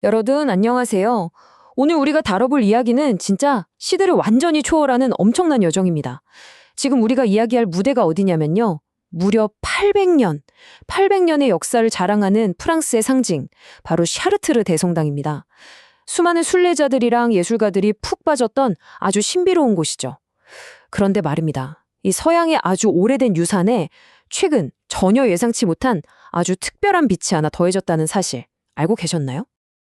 여러분, 안녕하세요. 오늘 우리가 다뤄볼 이야기는 진짜 시대를 완전히 초월하는 엄청난 여정입니다. 지금 우리가 이야기할 무대가 어디냐면요. 무려 800년의 역사를 자랑하는 프랑스의 상징, 바로 샤르트르 대성당입니다. 수많은 순례자들이랑 예술가들이 푹 빠졌던 아주 신비로운 곳이죠. 그런데 말입니다. 이 서양의 아주 오래된 유산에 최근 전혀 예상치 못한 아주 특별한 빛이 하나 더해졌다는 사실 알고 계셨나요?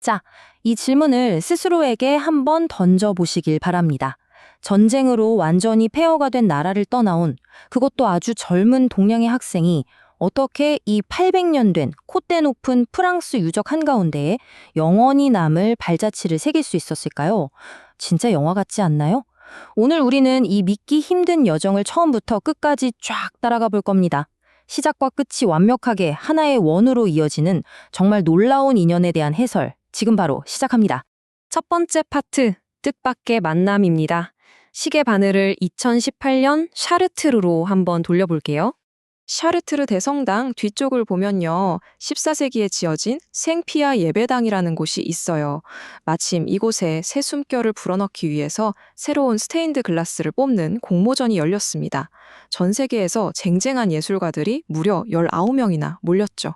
자, 이 질문을 스스로에게 한번 던져보시길 바랍니다. 전쟁으로 완전히 폐허가 된 나라를 떠나온 그것도 아주 젊은 동양의 학생이 어떻게 이 800년 된 콧대 높은 프랑스 유적 한가운데에 영원히 남을 발자취를 새길 수 있었을까요? 진짜 영화 같지 않나요? 오늘 우리는 이 믿기 힘든 여정을 처음부터 끝까지 쫙 따라가 볼 겁니다. 시작과 끝이 완벽하게 하나의 원으로 이어지는 정말 놀라운 인연에 대한 해설, 지금 바로 시작합니다. 첫 번째 파트, 뜻밖의 만남입니다. 시계 바늘을 2018년 샤르트르로 한번 돌려볼게요. 샤르트르 대성당 뒤쪽을 보면요. 14세기에 지어진 생피아 예배당이라는 곳이 있어요. 마침 이곳에 새 숨결을 불어넣기 위해서 새로운 스테인드 글라스를 뽑는 공모전이 열렸습니다. 전 세계에서 쟁쟁한 예술가들이 무려 19명이나 몰렸죠.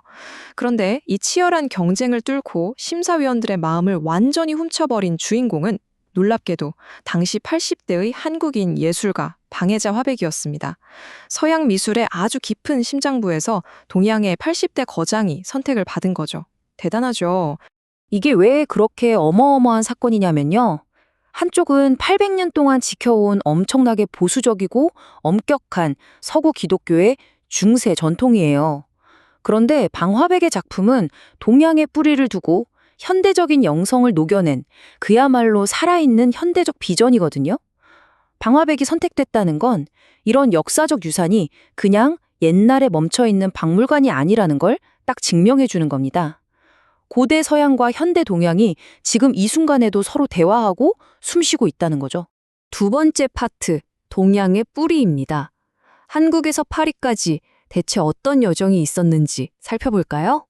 그런데 이 치열한 경쟁을 뚫고 심사위원들의 마음을 완전히 훔쳐버린 주인공은 놀랍게도 당시 80대의 한국인 예술가 방혜자 화백이었습니다. 서양 미술의 아주 깊은 심장부에서 동양의 80대 거장이 선택을 받은 거죠. 대단하죠. 이게 왜 그렇게 어마어마한 사건이냐면요. 한쪽은 800년 동안 지켜온 엄청나게 보수적이고 엄격한 서구 기독교의 중세 전통이에요. 그런데 방화백의 작품은 동양의 뿌리를 두고 현대적인 영성을 녹여낸 그야말로 살아있는 현대적 비전이거든요. 방화백이 선택됐다는 건 이런 역사적 유산이 그냥 옛날에 멈춰있는 박물관이 아니라는 걸 딱 증명해 주는 겁니다. 고대 서양과 현대 동양이 지금 이 순간에도 서로 대화하고 숨쉬고 있다는 거죠. 두 번째 파트, 동양의 뿌리입니다. 한국에서 파리까지 대체 어떤 여정이 있었는지 살펴볼까요?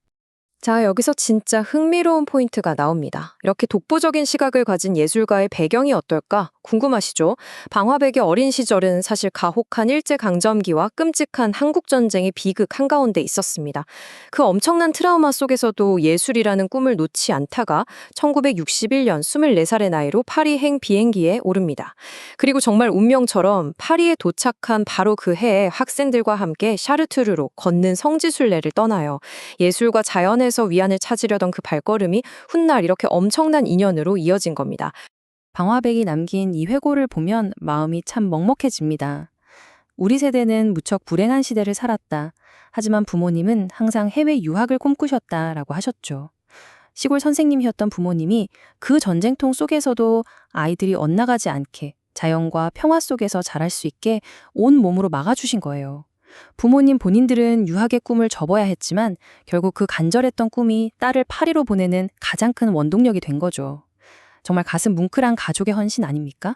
자, 여기서 진짜 흥미로운 포인트가 나옵니다. 이렇게 독보적인 시각을 가진 예술가의 배경이 어떨까 궁금하시죠? 방화백의 어린 시절은 사실 가혹한 일제강점기와 끔찍한 한국전쟁의 비극 한가운데 있었습니다. 그 엄청난 트라우마 속에서도 예술이라는 꿈을 놓지 않다가 1961년 24살의 나이로 파리행 비행기에 오릅니다. 그리고 정말 운명처럼 파리에 도착한 바로 그 해에 학생들과 함께 샤르트르로 걷는 성지순례를 떠나요. 예술과 자연에서 위안을 찾으려던 그 발걸음이 훗날 이렇게 엄청난 인연으로 이어진 겁니다. 방화백이 남긴 이 회고를 보면 마음이 참 먹먹해집니다. 우리 세대는 무척 불행한 시대를 살았다. 하지만 부모님은 항상 해외 유학을 꿈꾸셨다라고 하셨죠. 시골 선생님이었던 부모님이 그 전쟁통 속에서도 아이들이 엇나가지 않게 자연과 평화 속에서 자랄 수 있게 온 몸으로 막아주신 거예요. 부모님 본인들은 유학의 꿈을 접어야 했지만 결국 그 간절했던 꿈이 딸을 파리로 보내는 가장 큰 원동력이 된 거죠. 정말 가슴 뭉클한 가족의 헌신 아닙니까?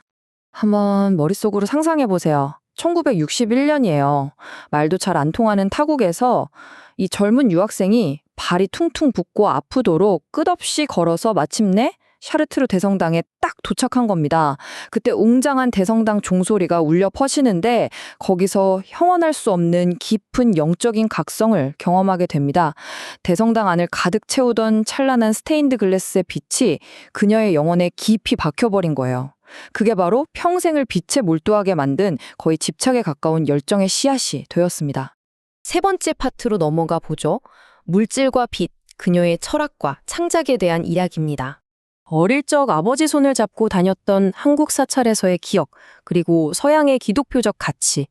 한번 머릿속으로 상상해보세요. 1961년이에요. 말도 잘 안 통하는 타국에서 이 젊은 유학생이 발이 퉁퉁 붓고 아프도록 끝없이 걸어서 마침내 샤르트르 대성당에 딱 도착한 겁니다. 그때 웅장한 대성당 종소리가 울려 퍼지는데 거기서 형언할 수 없는 깊은 영적인 각성을 경험하게 됩니다. 대성당 안을 가득 채우던 찬란한 스테인드 글래스의 빛이 그녀의 영혼에 깊이 박혀버린 거예요. 그게 바로 평생을 빛에 몰두하게 만든 거의 집착에 가까운 열정의 씨앗이 되었습니다. 세 번째 파트로 넘어가 보죠. 물질과 빛, 그녀의 철학과 창작에 대한 이야기입니다. 어릴 적 아버지 손을 잡고 다녔던 한국 사찰에서의 기억, 그리고 서양의 기독교적 가치.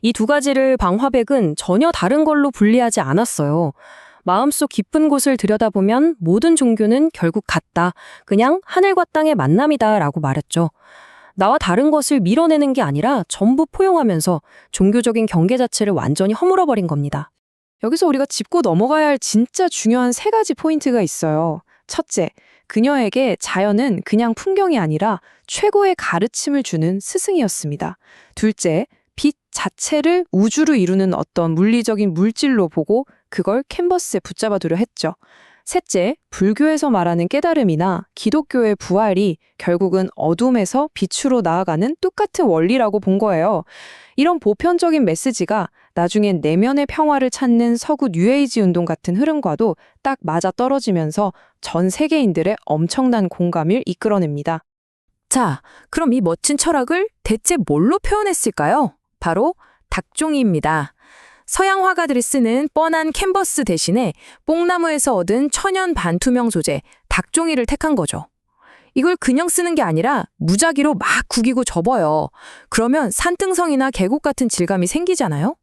이 두 가지를 방화백은 전혀 다른 걸로 분리하지 않았어요. 마음속 깊은 곳을 들여다보면 모든 종교는 결국 같다. 그냥 하늘과 땅의 만남이다 라고 말했죠. 나와 다른 것을 밀어내는 게 아니라 전부 포용하면서 종교적인 경계 자체를 완전히 허물어버린 겁니다. 여기서 우리가 짚고 넘어가야 할 진짜 중요한 세 가지 포인트가 있어요. 첫째, 그녀에게 자연은 그냥 풍경이 아니라 최고의 가르침을 주는 스승이었습니다. 둘째, 빛 자체를 우주를 이루는 어떤 물리적인 물질로 보고 그걸 캔버스에 붙잡아두려 했죠. 셋째, 불교에서 말하는 깨달음이나 기독교의 부활이 결국은 어둠에서 빛으로 나아가는 똑같은 원리라고 본 거예요. 이런 보편적인 메시지가 나중엔 내면의 평화를 찾는 서구 뉴에이지 운동 같은 흐름과도 딱 맞아떨어지면서 전 세계인들의 엄청난 공감을 이끌어냅니다. 자, 그럼 이 멋진 철학을 대체 뭘로 표현했을까요? 바로 닭종이입니다. 서양 화가들이 쓰는 뻔한 캔버스 대신에 뽕나무에서 얻은 천연 반투명 소재, 닭종이를 택한 거죠. 이걸 그냥 쓰는 게 아니라 무작위로 막 구기고 접어요. 그러면 산등성이나 계곡 같은 질감이 생기잖아요?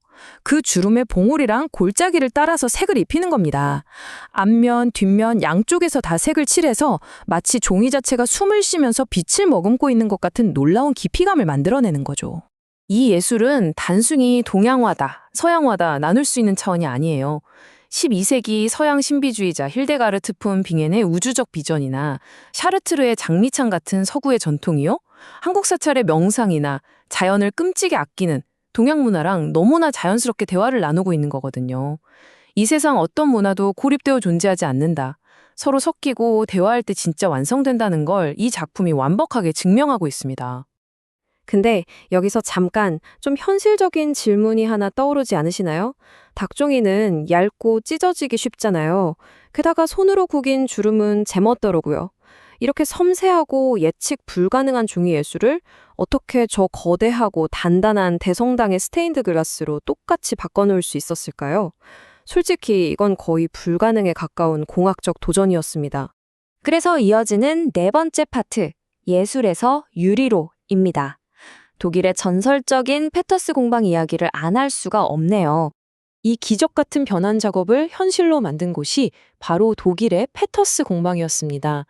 그 주름의 봉우리랑 골짜기를 따라서 색을 입히는 겁니다. 앞면, 뒷면 양쪽에서 다 색을 칠해서 마치 종이 자체가 숨을 쉬면서 빛을 머금고 있는 것 같은 놀라운 깊이감을 만들어내는 거죠. 이 예술은 단순히 동양화다, 서양화다 나눌 수 있는 차원이 아니에요. 12세기 서양 신비주의자 힐데가르트 푼 빙엔의 우주적 비전이나 샤르트르의 장미창 같은 서구의 전통이요? 한국 사찰의 명상이나 자연을 끔찍이 아끼는 동양 문화랑 너무나 자연스럽게 대화를 나누고 있는 거거든요. 이 세상 어떤 문화도 고립되어 존재하지 않는다. 서로 섞이고 대화할 때 진짜 완성된다는 걸 이 작품이 완벽하게 증명하고 있습니다. 근데 여기서 잠깐 좀 현실적인 질문이 하나 떠오르지 않으시나요? 닭종이는 얇고 찢어지기 쉽잖아요. 게다가 손으로 구긴 주름은 제멋더라고요. 이렇게 섬세하고 예측 불가능한 종이 예술을 어떻게 저 거대하고 단단한 대성당의 스테인드 글라스로 똑같이 바꿔놓을 수 있었을까요? 솔직히 이건 거의 불가능에 가까운 공학적 도전이었습니다. 그래서 이어지는 네 번째 파트, 예술에서 유리로입니다. 독일의 전설적인 페터스 공방 이야기를 안 할 수가 없네요. 이 기적 같은 변환 작업을 현실로 만든 곳이 바로 독일의 페터스 공방이었습니다.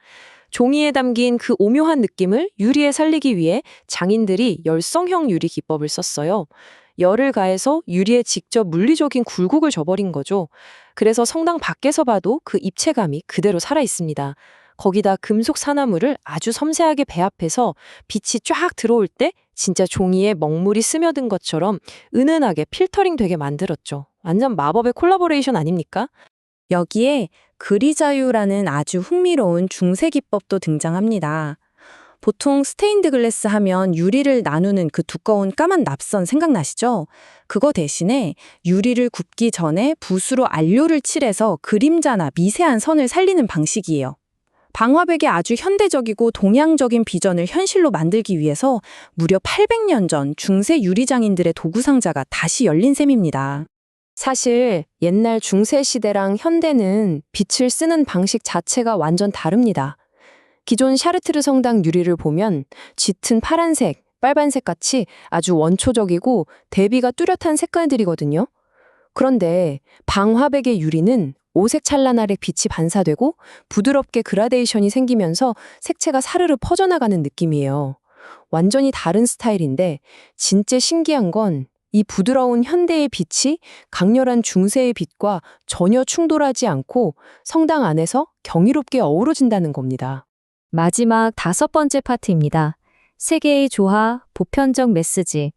종이에 담긴 그 오묘한 느낌을 유리에 살리기 위해 장인들이 열성형 유리 기법을 썼어요. 열을 가해서 유리에 직접 물리적인 굴곡을 줘버린 거죠. 그래서 성당 밖에서 봐도 그 입체감이 그대로 살아 있습니다. 거기다 금속 산화물을 아주 섬세하게 배합해서 빛이 쫙 들어올 때 진짜 종이에 먹물이 스며든 것처럼 은은하게 필터링 되게 만들었죠. 완전 마법의 콜라보레이션 아닙니까? 여기에 그리자유라는 아주 흥미로운 중세 기법도 등장합니다. 보통 스테인드 글래스 하면 유리를 나누는 그 두꺼운 까만 납선 생각나시죠? 그거 대신에 유리를 굽기 전에 붓으로 안료를 칠해서 그림자나 미세한 선을 살리는 방식이에요. 방화백의 아주 현대적이고 동양적인 비전을 현실로 만들기 위해서 무려 800년 전 중세 유리장인들의 도구 상자가 다시 열린 셈입니다. 사실 옛날 중세 시대랑 현대는 빛을 쓰는 방식 자체가 완전 다릅니다. 기존 샤르트르 성당 유리를 보면 짙은 파란색, 빨간색 같이 아주 원초적이고 대비가 뚜렷한 색깔들이거든요. 그런데 방화백의 유리는 오색 찬란하게 빛이 반사되고 부드럽게 그라데이션이 생기면서 색채가 사르르 퍼져나가는 느낌이에요. 완전히 다른 스타일인데 진짜 신기한 건 이 부드러운 현대의 빛이 강렬한 중세의 빛과 전혀 충돌하지 않고 성당 안에서 경이롭게 어우러진다는 겁니다. 마지막 다섯 번째 파트입니다. 세계의 조화, 보편적 메시지.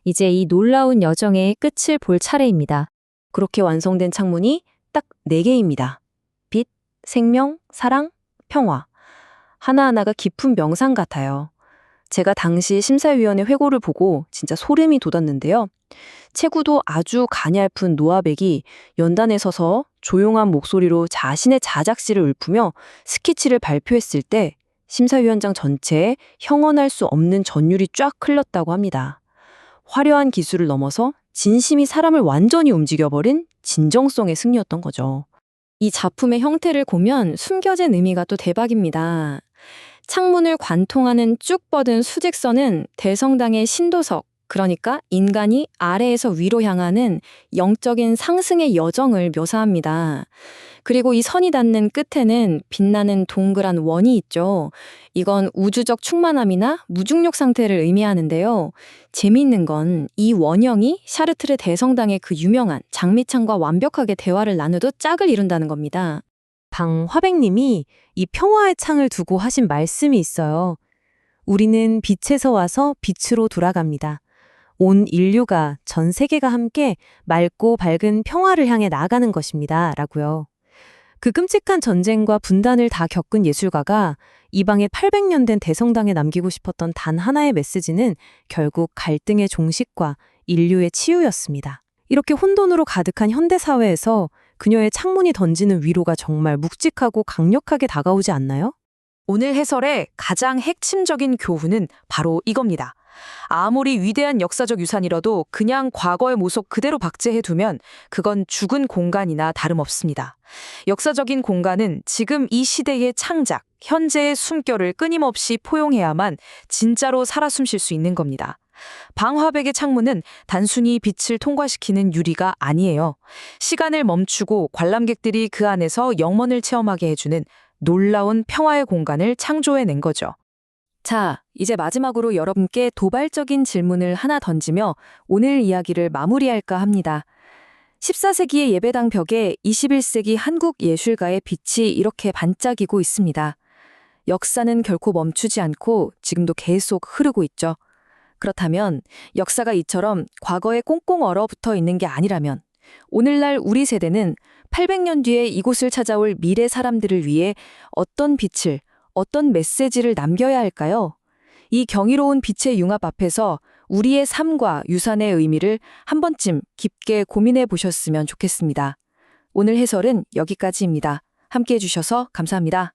이제 이 놀라운 여정의 끝을 볼 차례입니다. 그렇게 완성된 창문이 딱 4개입니다. 빛, 생명, 사랑, 평화. 하나하나가 깊은 명상 같아요. 제가 당시 심사위원회 회고를 보고 진짜 소름이 돋았는데요. 체구도 아주 가냘픈 노아백이 연단에 서서 조용한 목소리로 자신의 자작시를 읊으며 스케치를 발표했을 때 심사위원장 전체에 형언할 수 없는 전율이 쫙 흘렀다고 합니다. 화려한 기술을 넘어서 진심이 사람을 완전히 움직여버린 진정성의 승리였던 거죠. 이 작품의 형태를 보면 숨겨진 의미가 또 대박입니다. 창문을 관통하는 쭉 뻗은 수직선은 대성당의 신도석, 그러니까 인간이 아래에서 위로 향하는 영적인 상승의 여정을 묘사합니다. 그리고 이 선이 닿는 끝에는 빛나는 동그란 원이 있죠. 이건 우주적 충만함이나 무중력 상태를 의미하는데요. 재미있는 건 이 원형이 샤르트르 대성당의 그 유명한 장미창과 완벽하게 대화를 나누듯 짝을 이룬다는 겁니다. 방화백님이 이 평화의 창을 두고 하신 말씀이 있어요. 우리는 빛에서 와서 빛으로 돌아갑니다. 온 인류가, 전 세계가 함께 맑고 밝은 평화를 향해 나아가는 것입니다. 라고요. 그 끔찍한 전쟁과 분단을 다 겪은 예술가가 이방에 800년 된 대성당에 남기고 싶었던 단 하나의 메시지는 결국 갈등의 종식과 인류의 치유였습니다. 이렇게 혼돈으로 가득한 현대 사회에서 그녀의 창문이 던지는 위로가 정말 묵직하고 강력하게 다가오지 않나요? 오늘 해설의 가장 핵심적인 교훈은 바로 이겁니다. 아무리 위대한 역사적 유산이라도 그냥 과거의 모속 그대로 박제해두면 그건 죽은 공간이나 다름없습니다. 역사적인 공간은 지금 이 시대의 창작, 현재의 숨결을 끊임없이 포용해야만 진짜로 살아 숨쉴 수 있는 겁니다. 방화백의 창문은 단순히 빛을 통과시키는 유리가 아니에요. 시간을 멈추고 관람객들이 그 안에서 영원을 체험하게 해주는 놀라운 평화의 공간을 창조해낸 거죠. 자, 이제 마지막으로 여러분께 도발적인 질문을 하나 던지며 오늘 이야기를 마무리할까 합니다. 14세기의 예배당 벽에 21세기 한국 예술가의 빛이 이렇게 반짝이고 있습니다. 역사는 결코 멈추지 않고 지금도 계속 흐르고 있죠. 그렇다면 역사가 이처럼 과거에 꽁꽁 얼어붙어 있는 게 아니라면 오늘날 우리 세대는 800년 뒤에 이곳을 찾아올 미래 사람들을 위해 어떤 빛을, 어떤 메시지를 남겨야 할까요? 이 경이로운 빛의 융합 앞에서 우리의 삶과 유산의 의미를 한 번쯤 깊게 고민해 보셨으면 좋겠습니다. 오늘 해설은 여기까지입니다. 함께해 주셔서 감사합니다.